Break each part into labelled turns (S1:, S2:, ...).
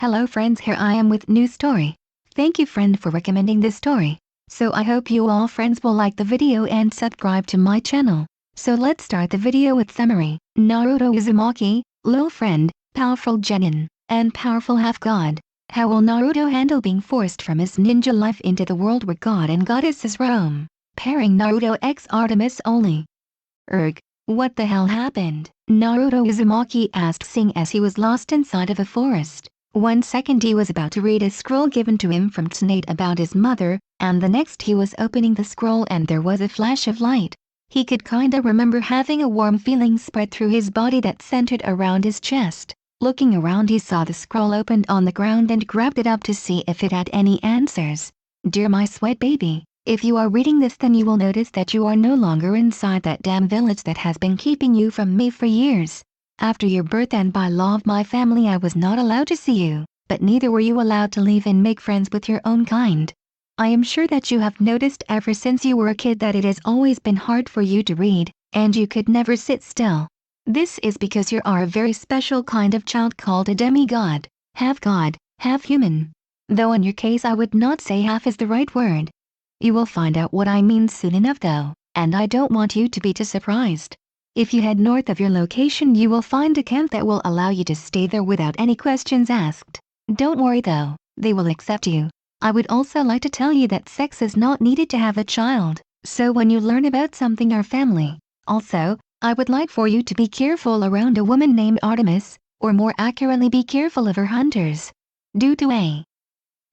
S1: Hello friends, here I am with new story. Thank you friend for recommending this story. So I hope you all friends will like the video and subscribe to my channel. So let's start the video with summary. Naruto Uzumaki, little friend, powerful genin, and powerful half-god. How will Naruto handle being forced from his ninja life into the world where god and goddesses roam? Pairing Naruto x Artemis only. What the hell happened? Naruto Uzumaki asked Sing as he was lost inside of a forest. 1 second he was about to read a scroll given to him from Tsunade about his mother, and the next he was opening the scroll and there was a flash of light. He could kinda remember having a warm feeling spread through his body that centered around his chest. Looking around he saw the scroll opened on the ground and grabbed it up to see if it had any answers. Dear my sweat baby, if you are reading this then you will notice that you are no longer inside that damn village that has been keeping you from me for years. After your birth and by law of my family I was not allowed to see you, but neither were you allowed to leave and make friends with your own kind. I am sure that you have noticed ever since you were a kid that it has always been hard for you to read, and you could never sit still. This is because you are a very special kind of child called a demigod, half god, half human. Though in your case I would not say half is the right word. You will find out what I mean soon enough though, and I don't want you to be too surprised. If you head north of your location you will find a camp that will allow you to stay there without any questions asked. Don't worry though, they will accept you. I would also like to tell you that sex is not needed to have a child, so when you learn about something or family. Also, I would like for you to be careful around a woman named Artemis, or more accurately be careful of her hunters. Due to a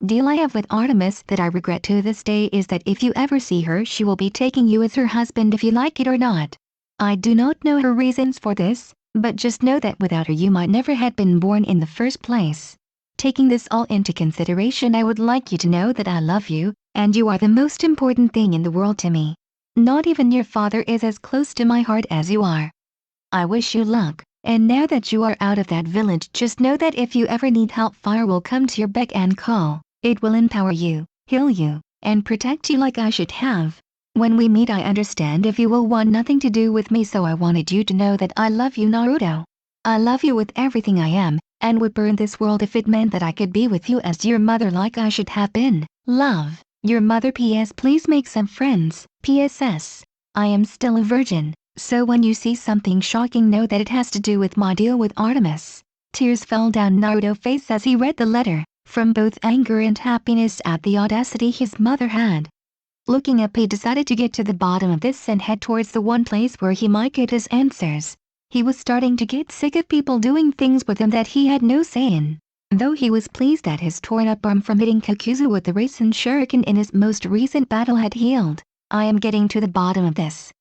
S1: deal I have with Artemis that I regret to this day is that if you ever see her she will be taking you as her husband if you like it or not. I do not know her reasons for this, but just know that without her you might never have been born in the first place. Taking this all into consideration I would like you to know that I love you, and you are the most important thing in the world to me. Not even your father is as close to my heart as you are. I wish you luck, and now that you are out of that village just know that if you ever need help fire will come to your beck and call. It will empower you, heal you, and protect you like I should have. When we meet I understand if you will want nothing to do with me so I wanted you to know that I love you Naruto. I love you with everything I am, and would burn this world if it meant that I could be with you as your mother like I should have been. Love, your mother. P.S. Please make some friends. P.S.S. I am still a virgin, so when you see something shocking know that it has to do with my deal with Artemis. Tears fell down Naruto's face as he read the letter, from both anger and happiness at the audacity his mother had. Looking up he decided to get to the bottom of this and head towards the one place where he might get his answers. He was starting to get sick of people doing things with him that he had no say in. Though he was pleased that his torn up arm from hitting Kakuzu with the Rasen Shuriken in his most recent battle had healed. I am getting to the bottom of this,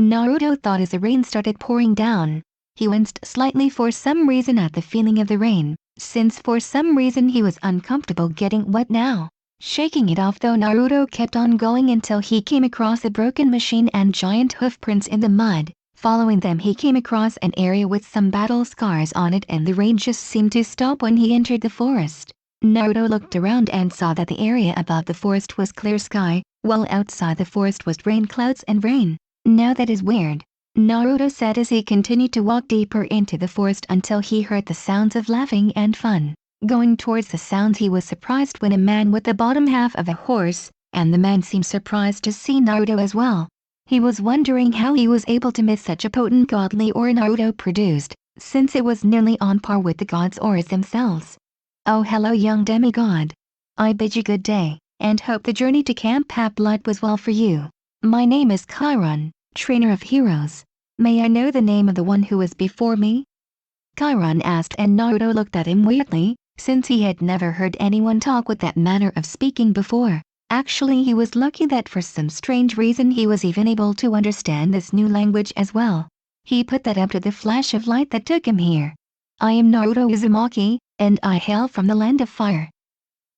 S1: Naruto thought as the rain started pouring down. He winced slightly for some reason at the feeling of the rain, since for some reason he was uncomfortable getting wet now. Shaking it off though Naruto kept on going until he came across a broken machine and giant hoofprints in the mud. Following them he came across an area with some battle scars on it and the rain just seemed to stop when he entered the forest. Naruto looked around and saw that the area above the forest was clear sky, while outside the forest was rain clouds and rain. Now that is weird, Naruto said as he continued to walk deeper into the forest until he heard the sounds of laughing and fun. Going towards the sounds he was surprised when a man with the bottom half of a horse, and the man seemed surprised to see Naruto as well. He was wondering how he was able to miss such a potent godly aura Naruto produced, since it was nearly on par with the gods' auras themselves. Oh hello young demigod. I bid you good day, and hope the journey to Camp Half-Blood was well for you. My name is Chiron, trainer of heroes. May I know the name of the one who was before me? Chiron asked and Naruto looked at him weirdly, since he had never heard anyone talk with that manner of speaking before. Actually he was lucky that for some strange reason he was even able to understand this new language as well. He put that up to the flash of light that took him here. I am Naruto Uzumaki, and I hail from the land of fire.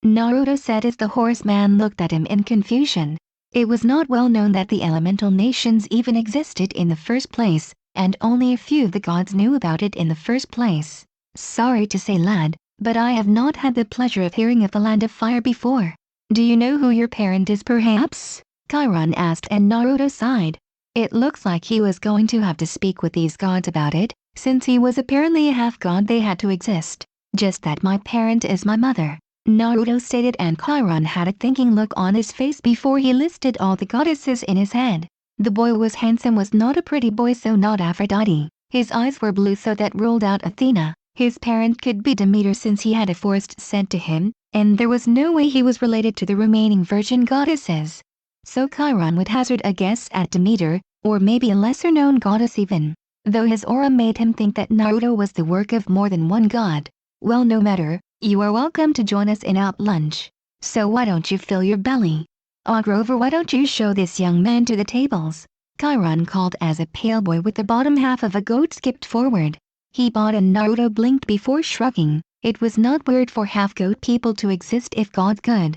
S1: Naruto said as the horseman looked at him in confusion. It was not well known that the elemental nations even existed in the first place, and only a few of the gods knew about it in the first place. Sorry to say lad, but I have not had the pleasure of hearing of the land of fire before. Do you know who your parent is perhaps? Chiron asked and Naruto sighed. It looks like he was going to have to speak with these gods about it, since he was apparently a half-god they had to exist. Just that my parent is my mother, Naruto stated, and Chiron had a thinking look on his face before he listed all the goddesses in his head. The boy was handsome, was not a pretty boy, so not Aphrodite. His eyes were blue, so that ruled out Athena. His parent could be Demeter since he had a forest sent to him, and there was no way he was related to the remaining virgin goddesses. So Chiron would hazard a guess at Demeter, or maybe a lesser-known goddess even, though his aura made him think that Naruto was the work of more than one god. Well, no matter, you are welcome to join us in out lunch. So why don't you fill your belly? Ah, Grover, why don't you show this young man to the tables? Chiron called as a pale boy with the bottom half of a goat skipped forward. He bowed and Naruto blinked before shrugging. It was not weird for half-goat people to exist if God could.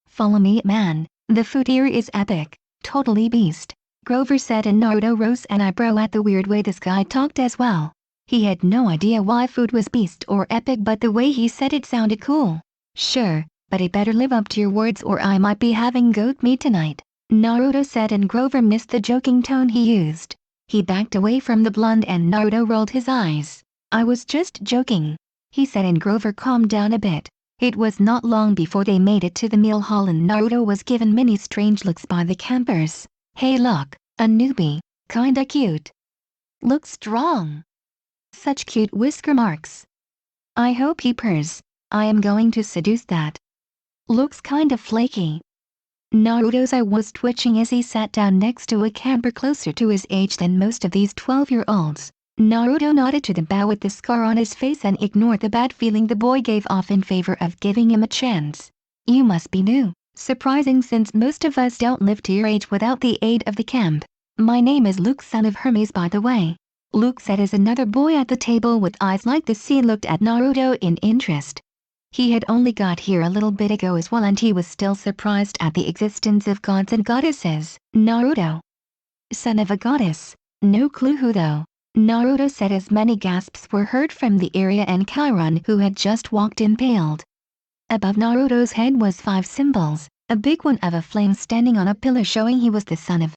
S1: Follow me, man. The food here is epic. Totally beast. Grover said, and Naruto rose an eyebrow at the weird way this guy talked as well. He had no idea why food was beast or epic, but the way he said it sounded cool. Sure, but I better live up to your words or I might be having goat meat tonight, Naruto said, and Grover missed the joking tone he used. He backed away from the blonde and Naruto rolled his eyes. I was just joking, he said, and Grover calmed down a bit. It was not long before they made it to the meal hall and Naruto was given many strange looks by the campers. Hey look, a newbie, kinda cute. Looks strong. Such cute whisker marks. I hope he purrs. I am going to seduce that. Looks kinda flaky. Naruto's eye was twitching as he sat down next to a camper closer to his age than most of these 12-year-olds. Naruto nodded to the bow with the scar on his face and ignored the bad feeling the boy gave off in favor of giving him a chance. You must be new. Surprising since most of us don't live to your age without the aid of the camp. My name is Luke, son of Hermes, by the way. Luke said as another boy at the table with eyes like the sea looked at Naruto in interest. He had only got here a little bit ago as well, and he was still surprised at the existence of gods and goddesses. Naruto. Son of a goddess. No clue who though, Naruto said as many gasps were heard from the area and Chiron, who had just walked in, paled. Above Naruto's head was 5 symbols, a big one of a flame standing on a pillar showing he was the son of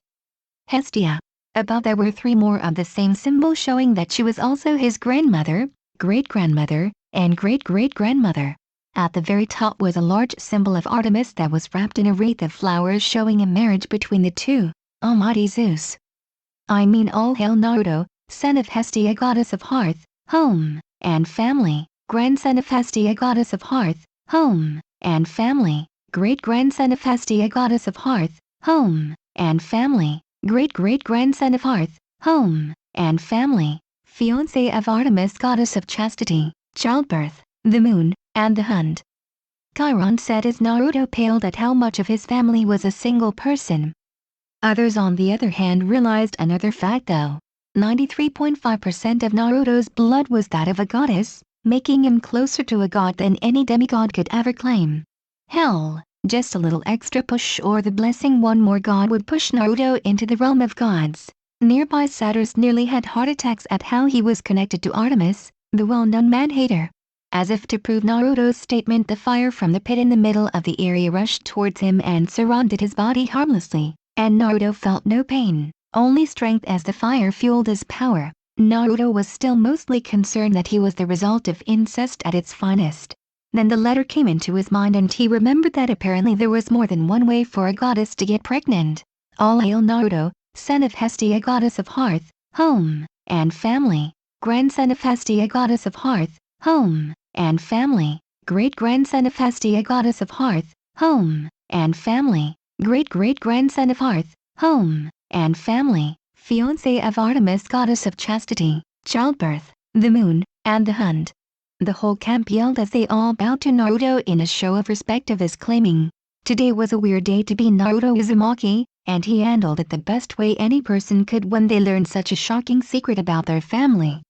S1: Hestia. Above there were 3 more of the same symbol showing that she was also his grandmother, great-grandmother, and great-great-grandmother. At the very top was a large symbol of Artemis that was wrapped in a wreath of flowers showing a marriage between the two. Almighty Zeus. I mean, all hail Naruto, son of Hestia, goddess of hearth, home, and family, grandson of Hestia, goddess of hearth, home, and family, great-grandson of Hestia, goddess of hearth, home, and family, great-great-grandson of hearth, home, and family, fiancé of Artemis, goddess of chastity, childbirth, the moon, and the hunt. Chiron said as Naruto paled at how much of his family was a single person. Others on the other hand realized another fact though. 93.5% of Naruto's blood was that of a goddess, making him closer to a god than any demigod could ever claim. Hell, just a little extra push or the blessing one more god would push Naruto into the realm of gods. Nearby satyrs nearly had heart attacks at how he was connected to Artemis, the well-known man-hater. As if to prove Naruto's statement, the fire from the pit in the middle of the area rushed towards him and surrounded his body harmlessly, and Naruto felt no pain, only strength as the fire fueled his power. Naruto was still mostly concerned that he was the result of incest at its finest. Then the letter came into his mind and he remembered that apparently there was more than one way for a goddess to get pregnant. All hail Naruto, son of Hestia, goddess of hearth, home, and family, grandson of Hestia, goddess of hearth, home, and family, great-grandson of Hestia, goddess of hearth, home, and family, great-great-grandson of hearth, home, and family, fiancé of Artemis, goddess of chastity, childbirth, the moon, and the hunt. The whole camp yelled as they all bowed to Naruto in a show of respect of his claiming. Today was a weird day to be Naruto Uzumaki, and he handled it the best way any person could when they learned such a shocking secret about their family.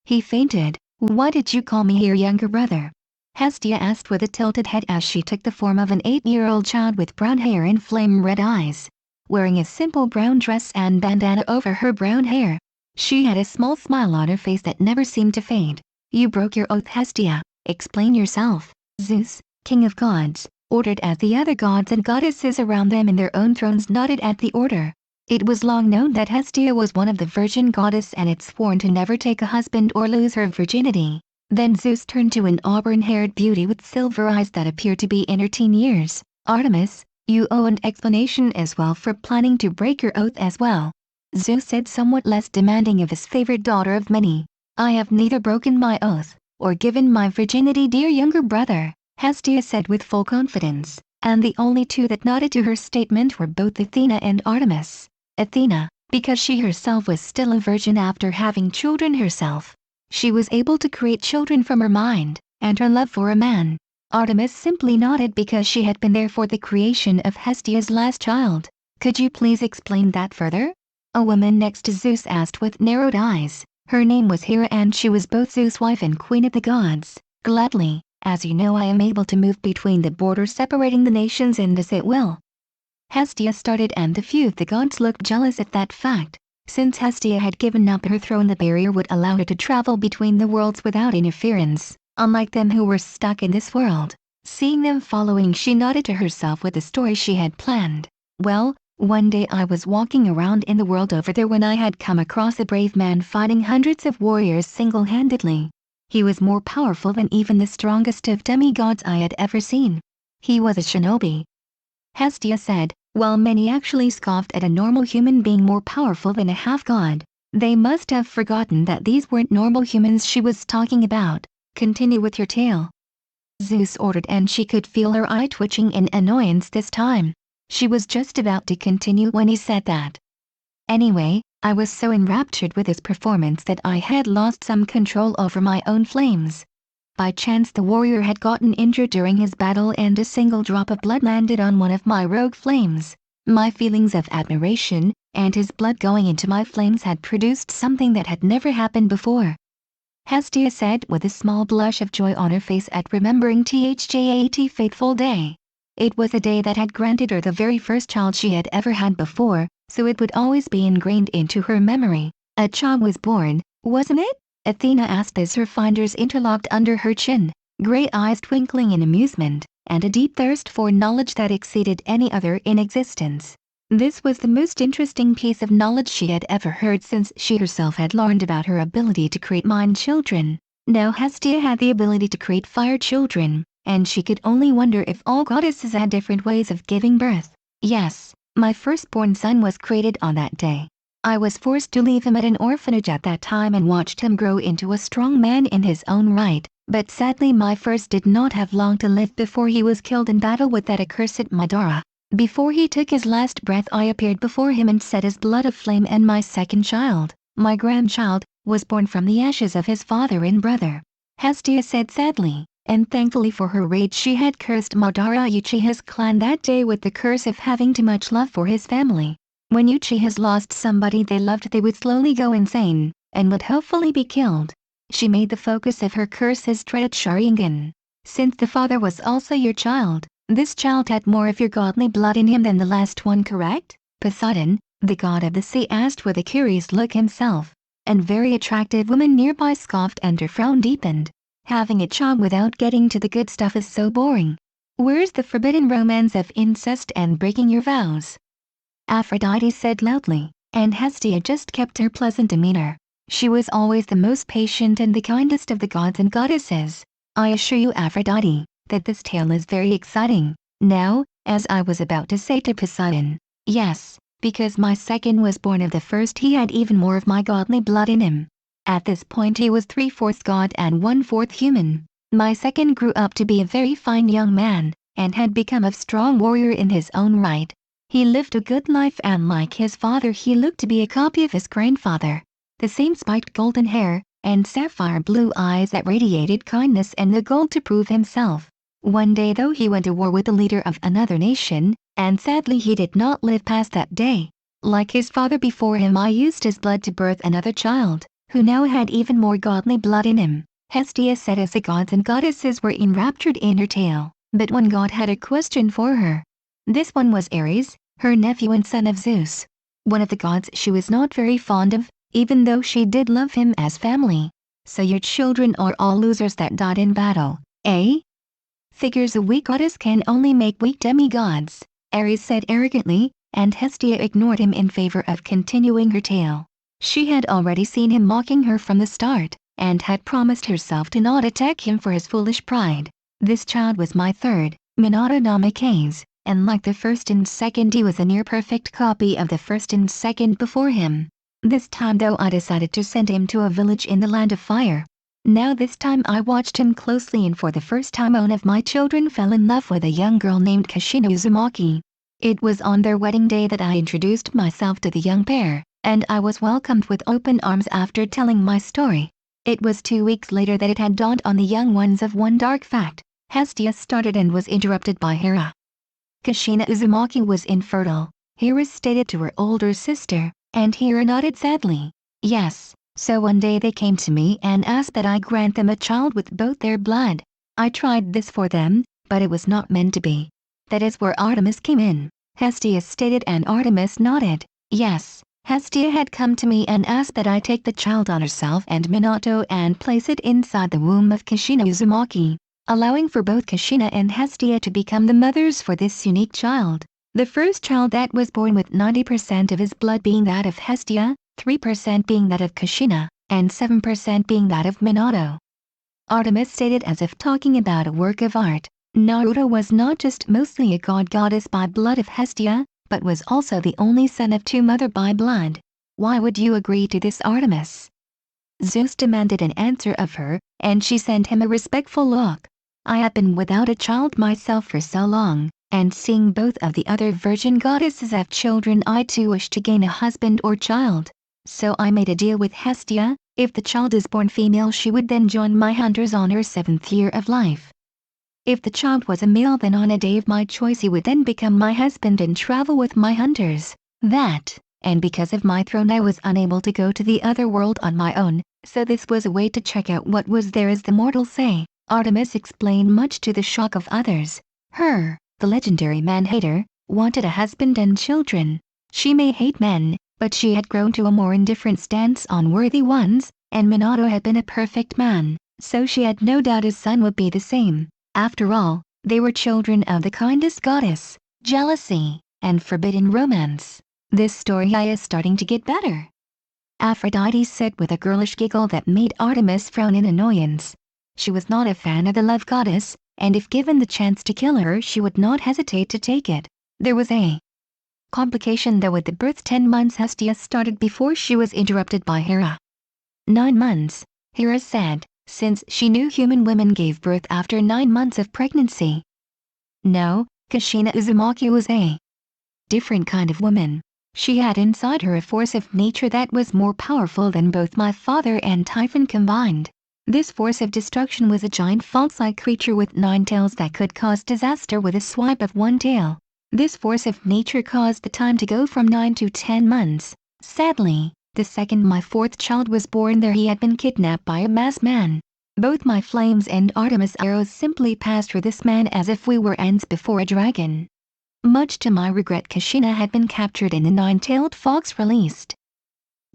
S1: He fainted. Why did you call me here, younger brother? Hestia asked with a tilted head as she took the form of an 8-year-old child with brown hair and flame-red eyes. Wearing a simple brown dress and bandana over her brown hair, she had a small smile on her face that never seemed to fade. You broke your oath, Hestia. Explain yourself. Zeus, king of gods, ordered as the other gods and goddesses around them in their own thrones nodded at the order. It was long known that Hestia was one of the virgin goddess and had sworn to never take a husband or lose her virginity. Then Zeus turned to an auburn-haired beauty with silver eyes that appeared to be in her teen years. "Artemis, you owe an explanation as well for planning to break your oath as well," Zeus said, somewhat less demanding of his favorite daughter of many. "I have neither broken my oath, or given my virginity, dear younger brother," Hestia said with full confidence, and the only two that nodded to her statement were both Athena and Artemis. Athena, because she herself was still a virgin after having children herself. She was able to create children from her mind, and her love for a man. Artemis simply nodded because she had been there for the creation of Hestia's last child. "Could you please explain that further?" A woman next to Zeus asked with narrowed eyes. Her name was Hera and she was both Zeus' wife and queen of the gods. "Gladly, as you know I am able to move between the borders separating the nations and as it will," Hestia started, and a few of the gods looked jealous at that fact. Since Hestia had given up her throne, the barrier would allow her to travel between the worlds without interference, unlike them who were stuck in this world. Seeing them following, she nodded to herself with the story she had planned. "Well, one day I was walking around in the world over there when I had come across a brave man fighting hundreds of warriors single-handedly. He was more powerful than even the strongest of demigods I had ever seen. He was a shinobi," Hestia said, while many actually scoffed at a normal human being more powerful than a half-god. They must have forgotten that these weren't normal humans she was talking about. "Continue with your tale," Zeus ordered, and she could feel her eye twitching in annoyance this time. She was just about to continue when he said that. "Anyway, I was so enraptured with his performance that I had lost some control over my own flames. By chance the warrior had gotten injured during his battle and a single drop of blood landed on one of my rogue flames. My feelings of admiration, and his blood going into my flames had produced something that had never happened before," Hestia said with a small blush of joy on her face at remembering that fateful day. It was a day that had granted her the very first child she had ever had before, so it would always be ingrained into her memory. "A child was born, wasn't it?" Athena asked as her fingers interlocked under her chin, gray eyes twinkling in amusement, and a deep thirst for knowledge that exceeded any other in existence. This was the most interesting piece of knowledge she had ever heard since she herself had learned about her ability to create mind children. Now Hestia had the ability to create fire children, and she could only wonder if all goddesses had different ways of giving birth. "Yes, my firstborn son was created on that day. I was forced to leave him at an orphanage at that time and watched him grow into a strong man in his own right, but sadly my first did not have long to live before he was killed in battle with that accursed Madara. Before he took his last breath I appeared before him and set his blood aflame, and my second child, my grandchild, was born from the ashes of his father and brother," Hestia said sadly, and thankfully for her rage she had cursed Madara Uchiha's clan that day with the curse of having too much love for his family. When Uchihas lost somebody they loved, they would slowly go insane, and would hopefully be killed. She made the focus of her curse his dreaded Sharingan. "Since the father was also your child, this child had more of your godly blood in him than the last one, correct?" Poseidon, the god of the sea, asked with a curious look himself. And very attractive woman nearby scoffed and her frown deepened. "Having a child without getting to the good stuff is so boring. Where's the forbidden romance of incest and breaking your vows?" Aphrodite said loudly, and Hestia just kept her pleasant demeanor. She was always the most patient and the kindest of the gods and goddesses. "I assure you, Aphrodite, that this tale is very exciting. Now, as I was about to say to Poseidon, yes, because my second was born of the first, he had even more of my godly blood in him. At this point he was 3/4 god and 1/4 human. My second grew up to be a very fine young man, and had become a strong warrior in his own right. He lived a good life, and like his father he looked to be a copy of his grandfather. The same spiked golden hair, and sapphire blue eyes that radiated kindness and the gold to prove himself. One day though he went to war with the leader of another nation, and sadly he did not live past that day. Like his father before him, I used his blood to birth another child, who now had even more godly blood in him," Hestia said as the gods and goddesses were enraptured in her tale. But one god had a question for her. This one was Ares, her nephew and son of Zeus. One of the gods she was not very fond of, even though she did love him as family. "So your children are all losers that died in battle, eh?" "Figures a weak goddess can only make weak demigods," Ares said arrogantly, and Hestia ignored him in favor of continuing her tale. She had already seen him mocking her from the start, and had promised herself to not attack him for his foolish pride. This child was my third, Minato Namikaze, and like the first and second he was a near-perfect copy of the first and second before him. This time though I decided to send him to a village in the land of fire. Now this time I watched him closely and for the first time one of my children fell in love with a young girl named Kushina Uzumaki. It was on their wedding day that I introduced myself to the young pair, and I was welcomed with open arms after telling my story. It was 2 weeks later that it had dawned on the young ones of one dark fact. Hestia started and was interrupted by Hera. Kushina Uzumaki was infertile, Hera stated to her older sister, and Hera nodded sadly. Yes, so one day they came to me and asked that I grant them a child with both their blood. I tried this for them, but it was not meant to be. That is where Artemis came in, Hestia stated, and Artemis nodded. Yes, Hestia had come to me and asked that I take the child on herself and Minato and place it inside the womb of Kushina Uzumaki, allowing for both Kushina and Hestia to become the mothers for this unique child. The first child that was born with 90% of his blood being that of Hestia, 3% being that of Kushina, and 7% being that of Minato. Artemis stated as if talking about a work of art. Naruto was not just mostly a god-goddess by blood of Hestia, but was also the only son of two mother by blood. Why would you agree to this, Artemis? Zeus demanded an answer of her, and she sent him a respectful look. I have been without a child myself for so long, and seeing both of the other virgin goddesses have children, I too wish to gain a husband or child. So I made a deal with Hestia. If the child is born female, she would then join my hunters on her 7th year of life. If the child was a male, then on a day of my choice he would then become my husband and travel with my hunters. And because of my throne I was unable to go to the other world on my own, so this was a way to check out what was there, as the mortals say. Artemis explained, much to the shock of others. Her, the legendary man-hater, wanted a husband and children. She may hate men, but she had grown to a more indifferent stance on worthy ones, and Minato had been a perfect man, so she had no doubt his son would be the same. After all, they were children of the kindest goddess. Jealousy and forbidden romance. This story is starting to get better, Aphrodite said with a girlish giggle that made Artemis frown in annoyance. She was not a fan of the love goddess, and if given the chance to kill her she would not hesitate to take it. There was a complication though with the birth. 10 months Hestia started before she was interrupted by Hera. 9 months, Hera said, since she knew human women gave birth after 9 months of pregnancy. No, Kushina Uzumaki was a different kind of woman. She had inside her a force of nature that was more powerful than both my father and Typhon combined. This force of destruction was a giant fox-like creature with 9 tails that could cause disaster with a swipe of one tail. This force of nature caused the time to go from 9 to 10 months. Sadly, the second my 4th child was born there he had been kidnapped by a masked man. Both my flames and Artemis arrows simply passed through this man as if we were ants before a dragon. Much to my regret, Kushina had been captured and the 9-tailed fox released.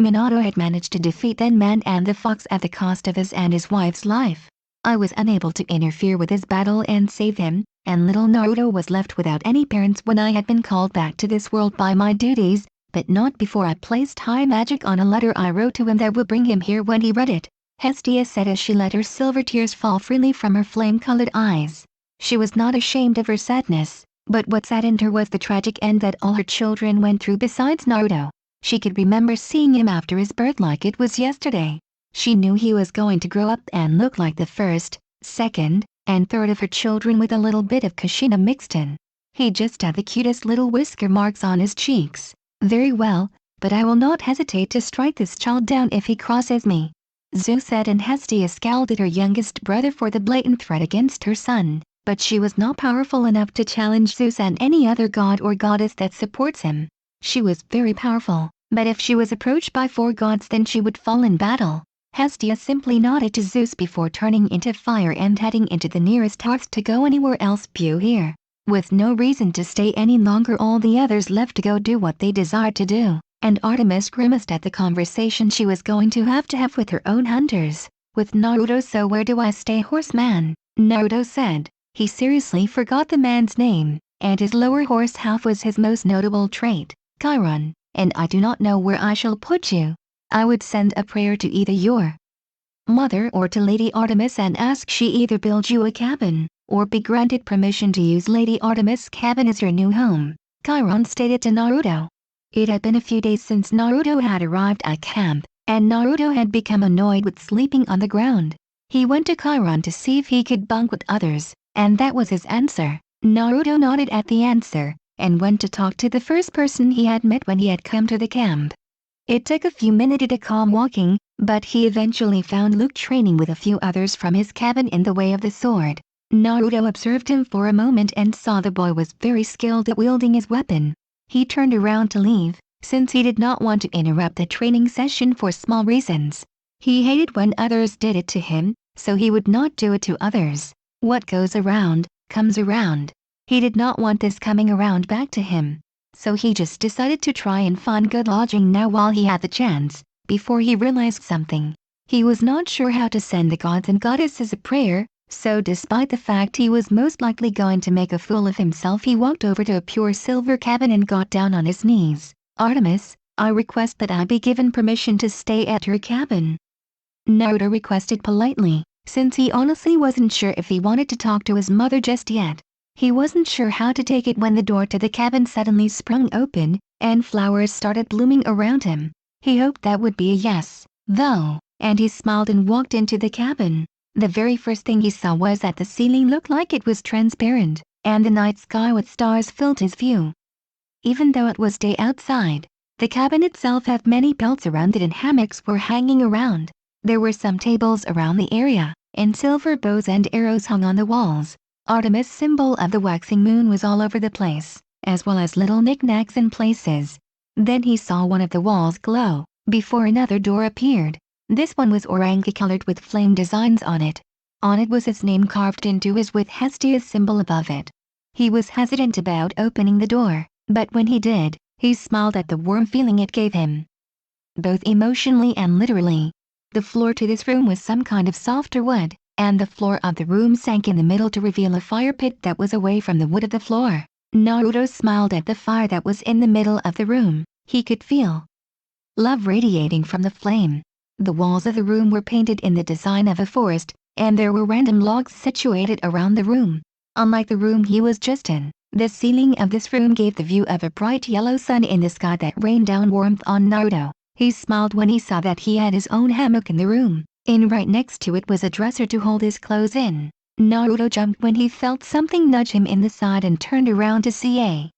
S1: Minato had managed to defeat that man and the fox at the cost of his and his wife's life. I was unable to interfere with his battle and save him, and little Naruto was left without any parents when I had been called back to this world by my duties, but not before I placed high magic on a letter I wrote to him that would bring him here when he read it, Hestia said as she let her silver tears fall freely from her flame-colored eyes. She was not ashamed of her sadness, but what saddened her was the tragic end that all her children went through besides Naruto. She could remember seeing him after his birth like it was yesterday. She knew he was going to grow up and look like the first, second, and third of her children with a little bit of Kushina mixed in. He just had the cutest little whisker marks on his cheeks. Very well, but I will not hesitate to strike this child down if he crosses me, Zeus said, and Hestia scowled at her youngest brother for the blatant threat against her son, but she was not powerful enough to challenge Zeus and any other god or goddess that supports him. She was very powerful, but if she was approached by 4 gods then she would fall in battle. Hestia simply nodded to Zeus before turning into fire and heading into the nearest hearth to go anywhere else but here. With no reason to stay any longer, all the others left to go do what they desired to do, and Artemis grimaced at the conversation she was going to have with her own hunters. With Naruto, so where do I stay, horseman? Naruto said. He seriously forgot the man's name, and his lower horse half was his most notable trait, Chiron, and I do not know where I shall put you. I would send a prayer to either your mother or to Lady Artemis and ask she either build you a cabin, or be granted permission to use Lady Artemis' cabin as your new home, Chiron stated to Naruto. It had been a few days since Naruto had arrived at camp, and Naruto had become annoyed with sleeping on the ground. He went to Chiron to see if he could bunk with others, and that was his answer. Naruto nodded at the answer, and went to talk to the first person he had met when he had come to the camp. It took a few minutes to calm walking, but he eventually found Luke training with a few others from his cabin in the way of the sword. Naruto observed him for a moment and saw the boy was very skilled at wielding his weapon. He turned around to leave, since he did not want to interrupt the training session for small reasons. He hated when others did it to him, so he would not do it to others. What goes around, comes around. He did not want this coming around back to him. So he just decided to try and find good lodging now while he had the chance, before he realized something. He was not sure how to send the gods and goddesses a prayer, so despite the fact he was most likely going to make a fool of himself, he walked over to a pure silver cabin and got down on his knees. Artemis, I request that I be given permission to stay at your cabin, Naruto requested politely, since he honestly wasn't sure if he wanted to talk to his mother just yet. He wasn't sure how to take it when the door to the cabin suddenly sprung open, and flowers started blooming around him. He hoped that would be a yes, though, and he smiled and walked into the cabin. The very first thing he saw was that the ceiling looked like it was transparent, and the night sky with stars filled his view. Even though it was day outside, the cabin itself had many belts around it and hammocks were hanging around. There were some tables around the area, and silver bows and arrows hung on the walls. Artemis' symbol of the waxing moon was all over the place, as well as little knickknacks in places. Then he saw one of the walls glow, before another door appeared. This one was orange-colored with flame designs on it. On it was his name carved into his with Hestia's symbol above it. He was hesitant about opening the door, but when he did, he smiled at the warm feeling it gave him, both emotionally and literally. The floor to this room was some kind of softer wood, and the floor of the room sank in the middle to reveal a fire pit that was away from the wood of the floor. Naruto smiled at the fire that was in the middle of the room. He could feel love radiating from the flame. The walls of the room were painted in the design of a forest, and there were random logs situated around the room. Unlike the room he was just in, the ceiling of this room gave the view of a bright yellow sun in the sky that rained down warmth on Naruto. He smiled when he saw that he had his own hammock in the room, and right next to it was a dresser to hold his clothes in. Naruto jumped when he felt something nudge him in the side and turned around to see a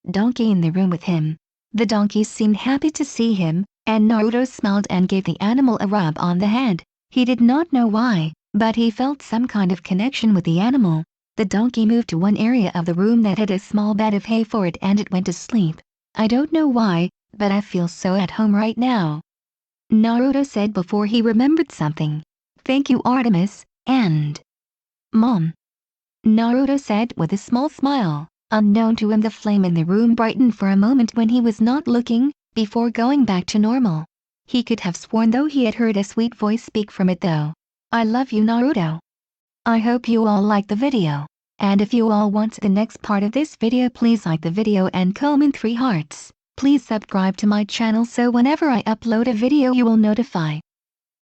S1: donkey in the room with him. The donkey seemed happy to see him, and Naruto smiled and gave the animal a rub on the head. He did not know why, but he felt some kind of connection with the animal. The donkey moved to one area of the room that had a small bed of hay for it and it went to sleep. I don't know why, but I feel so at home right now, Naruto said before he remembered something. Thank you Artemis, and Mom, Naruto said with a small smile. Unknown to him, the flame in the room brightened for a moment when he was not looking, before going back to normal. He could have sworn though he had heard a sweet voice speak from it though. I love you Naruto. I hope you all liked the video, and if you all want the next part of this video, please like the video and comment 3 hearts. Please subscribe to my channel so whenever I upload a video you will notify.